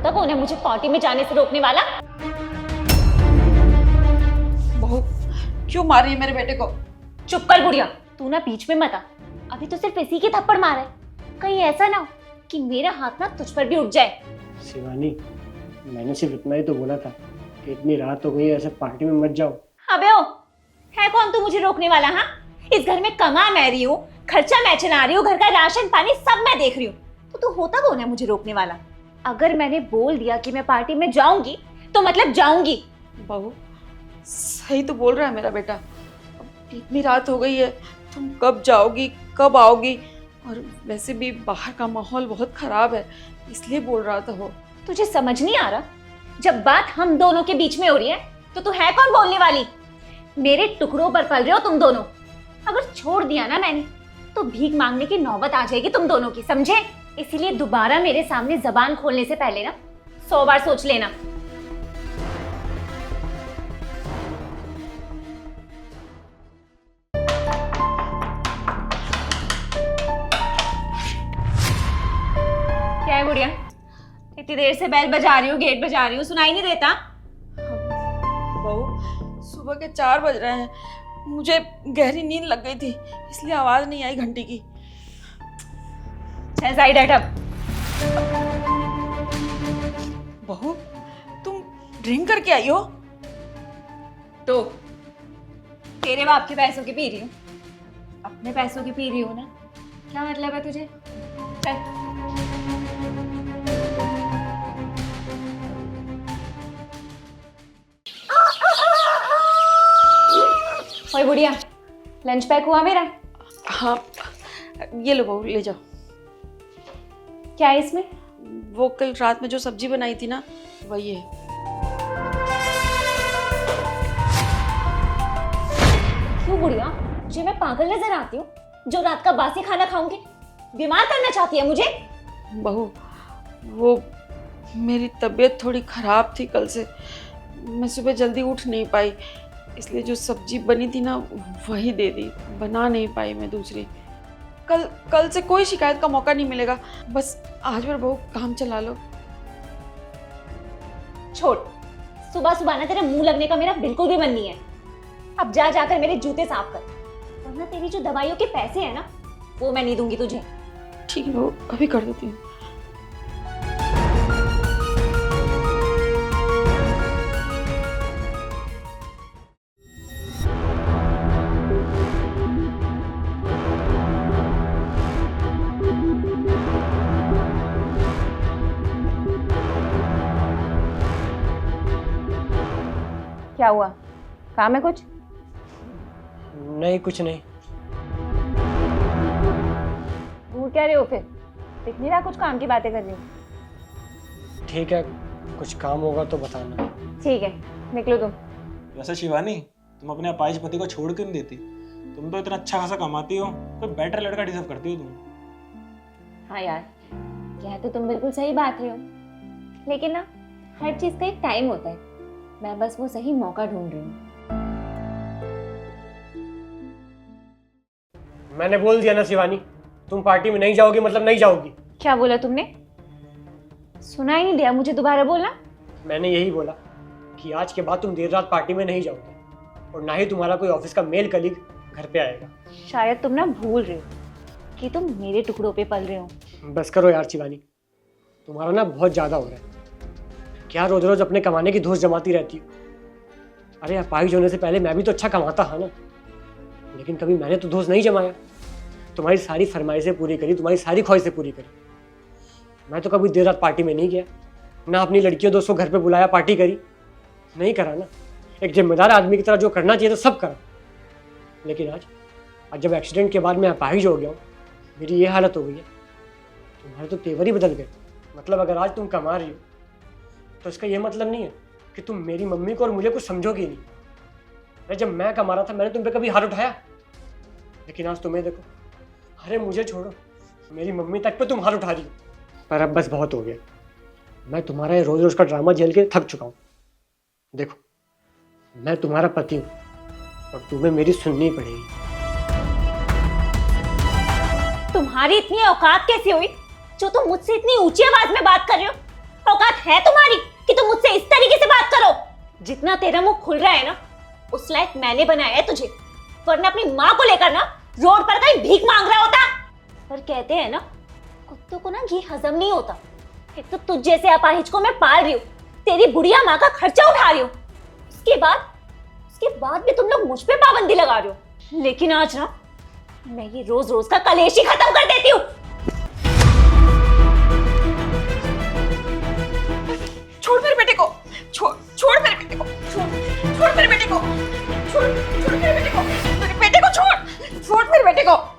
होता कौन है मुझे पार्टी में जाने से रोकने वाला? बहू क्यों मार रही है मेरे बेटे को? चुप कर बुढ़िया, तू ना बीच में मत आ। अभी तो सिर्फ इसी की थप्पड़ मारा है, कहीं ऐसा ना हो कि मेरा हाथ ना तुझ पर भी उठ जाए। शिवानी, मैंने सिर्फ इतना ही तो बोला था कि इतनी रात हो गई है, ऐसे पार्टी में मत जाओ। अबे ओ, है कौन तू मुझे रोकने वाला? हाँ, इस घर में कमा मैं रही हूँ, खर्चा मैं चला रही हूँ, घर का राशन पानी सब मैं देख रही हूँ, तो तू होता कौन है मुझे रोकने वाला? अगर मैंने बोल दिया कि मैं पार्टी में जाऊंगी तो मतलब जाऊंगी। बहू सही तो बोल रहा है मेरा बेटा, अब इतनी रात हो गई है, तुम कब जाओगी कब आओगी? और वैसे भी बाहर का माहौल बहुत खराब है, इसलिए बोल रहा था वो। तुझे समझ नहीं आ रहा? जब बात हम दोनों के बीच में हो रही है तो तू है कौन बोलने वाली? मेरे टुकड़ों पर पल रहे हो तुम दोनों। अगर छोड़ दिया ना मैंने तो भीख मांगने की नौबत आ जाएगी तुम दोनों की, समझे? इसीलिए दोबारा मेरे सामने जबान खोलने से पहले ना 100 बार सोच लेना। क्या है गुड़िया, इतनी देर से बेल बजा रही हूँ, गेट बजा रही हूँ, सुनाई नहीं देता? बहू सुबह के 4 बज रहे हैं, मुझे गहरी नींद लग गई थी, इसलिए आवाज नहीं आई घंटी की। चल साइड हट अब। बहू तुम ड्रिंक करके आई हो? तो तेरे बाप के पैसों की पी रही हूँ, अपने पैसों की पी रही हूँ ना? क्या मतलब है तुझे? चल। ओए बुढ़िया, लंच पैक हुआ मेरा? हाँ ये लो बहू, ले जाओ। क्या है इसमें? वो कल रात में जो सब्जी बनाई थी ना, वही है। क्यों बुढ़िया, जी मैं पागल नजर आती हूँ जो रात का बासी खाना खाऊंगी? बीमार करना चाहती है मुझे? बहू वो मेरी तबीयत थोड़ी खराब थी कल से, मैं सुबह जल्दी उठ नहीं पाई, इसलिए जो सब्जी बनी थी ना वही दे दी, बना नहीं पाई मैं दूसरी। कल से कोई शिकायत का मौका नहीं मिलेगा, बस आज भर बहू काम चला लो। छोड़, सुबह सुबह ना तेरे मुंह लगने का मेरा बिल्कुल भी मन नहीं है। अब जा जाकर मेरे जूते साफ कर, वरना तेरी जो दवाइयों के पैसे हैं ना वो मैं नहीं दूंगी तुझे। ठीक है बहू, अभी कर देती हूँ। क्या हुआ, काम है कुछ? नहीं, कुछ नहीं। भूल क्या रहे हो फिर? दिख नहीं रहा कुछ काम की बातें कर रही हो। ठीक है, कुछ काम होगा तो बताना। ठीक है, निकलो तुम। वैसे शिवानी, तुम अपने अपाहिज पति को छोड़ क्यों नहीं देती? तुम तो इतना अच्छा खासा कमाती हो, कोई बेटर लड़का डिजर्व करती हो तुम। हाँ यार, कह तो तुम बिल्कुल सही बात रहे हो, लेकिन ना हर चीज का एक टाइम होता है, मैं बस वो सही मौका ढूंढ रही हूँ। मैंने बोल दिया ना शिवानी, तुम पार्टी में नहीं जाओगी मतलब नहीं जाओगी। क्या बोला तुमने? सुना ही नहीं दिया मुझे, दोबारा बोलना। मैंने यही बोला कि आज के बाद तुम देर रात पार्टी में नहीं जाओगे और ना ही तुम्हारा कोई ऑफिस का मेल कलीग घर पे आएगा। शायद तुम ना भूल रहे हो कि तुम मेरे टुकड़ों पे पल रहे हो। बस करो यार शिवानी, तुम्हारा ना बहुत ज्यादा हो रहा है। क्या रोज रोज अपने कमाने की धौंस जमाती रहती हो? अरे अपाहिज होने से पहले मैं भी तो अच्छा कमाता था ना, लेकिन कभी मैंने तो धौंस नहीं जमाया। तुम्हारी सारी फरमाइशें पूरी करी, तुम्हारी सारी ख्वाहिशें पूरी करी। मैं तो कभी देर रात पार्टी में नहीं गया, ना अपनी लड़कियों दोस्तों घर पे बुलाया पार्टी करी, नहीं करा ना। एक जिम्मेदार आदमी की तरह जो करना चाहिए तो सब करा। लेकिन आज जब एक्सीडेंट के बाद मैं अपाहिज हो गया हूँ, मेरी ये हालत हो गई है, तुम्हारे तो तेवर ही बदल गए। मतलब अगर आज तुम कमा रही हो तो इसका ये मतलब नहीं है कि तुम मेरी मम्मी को और मुझे कुछ समझोगी नहीं। अरे जब मैं कमा रहा था मैंने तुम पे कभी हाथ उठाया? लेकिन आज तुम्हें देखो, अरे मुझे छोड़ो, मेरी मम्मी तक पे तुम हाथ उठा रही हो। पर अब बस बहुत हो गया, मैं तुम्हारा ये रोज रोज का ड्रामा झेल के थक चुका हूँ। देखो, मैं तुम्हारा पति हूँ और तुम्हें मेरी सुननी पड़ेगी। तुम्हारी इतनी औकात कैसे हुई जो तुम मुझसे इतनी ऊंची आवाज में बात कर रहे हो? औकात है तुम्हारी कि तुम मुझसे इस तरीके से बात करो? जितना तेरा मुंह खुल रहा है ना, उस लायक मैंने बनाया है तुझे, वरना अपनी माँ को लेकर ना रोड पर कहीं भीख मांग रहा होता। पर कहते हैं ना, कुत्तों को ना घी हजम नहीं होता। एक तो तुझ जैसे अपाहिज को मैं पाल रही हूँ, तेरी बुढ़िया माँ का खर्चा उठा रही हूँ, उसके बाद भी तुम लोग मुझ पे पाबंदी लगा रहे हो। लेकिन आज ना मैं ये रोज रोज का कलेश ही खत्म कर देती हूँ। छोड़ मेरे बेटे को, छोड़ मेरे बेटे को, छोड़ मेरे बेटे को, छोड़ मेरे बेटे को, मेरे बेटे को छोड़ मेरे बेटे को।